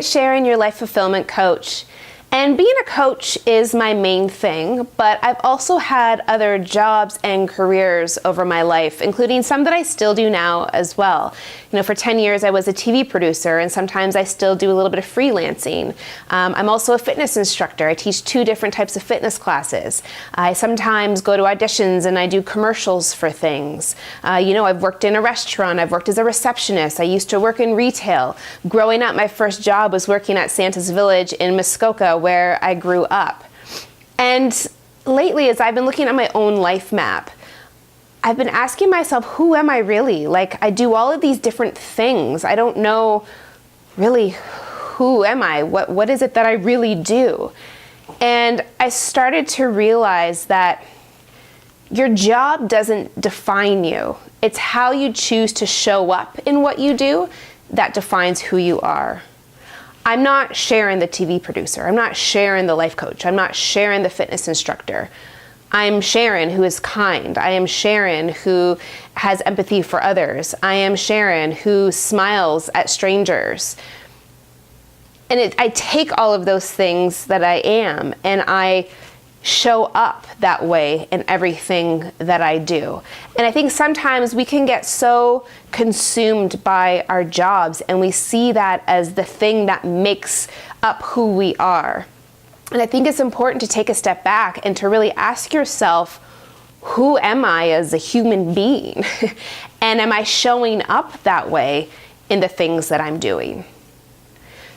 it's Sharon, your life fulfillment coach. And being a coach is my main thing, but I've also had other jobs and careers over my life, including some that I still do now as well. You know, for 10 years I was a TV producer, and sometimes I still do a little bit of freelancing. I'm also a fitness instructor. I teach 2 different types of fitness classes. I sometimes go to auditions and I do commercials for things. I've worked in a restaurant, I've worked as a receptionist, I used to work in retail. Growing up, my first job was working at Santa's Village in Muskoka, where I grew up. And lately, as I've been looking at my own life map, I've been asking myself, who am I really? Like, I do all of these different things. I don't know really who am I? What is it that I really do? And I started to realize that your job doesn't define you. It's how you choose to show up in what you do that defines who you are. I'm not Sharon, the TV producer. I'm not Sharon, the life coach. I'm not Sharon, the fitness instructor. I'm Sharon, who is kind. I am Sharon, who has empathy for others. I am Sharon, who smiles at strangers. And I take all of those things that I am, and I show up that way in everything that I do. And I think sometimes we can get so consumed by our jobs, and we see that as the thing that makes up who we are. And I think it's important to take a step back and to really ask yourself, who am I as a human being? And am I showing up that way in the things that I'm doing?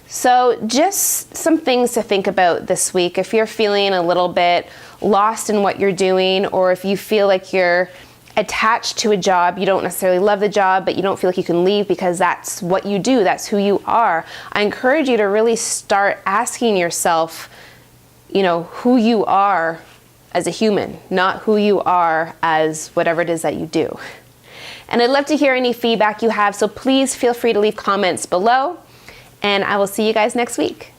So just some things to think about this week. If you're feeling a little bit lost in what you're doing, or if you feel like you're attached to a job, you don't necessarily love the job, but you don't feel like you can leave because that's what you do, that's who you are, I encourage you to really start asking yourself, who you are as a human, not who you are as whatever it is that you do. And I'd love to hear any feedback you have, so please feel free to leave comments below. And I will see you guys next week.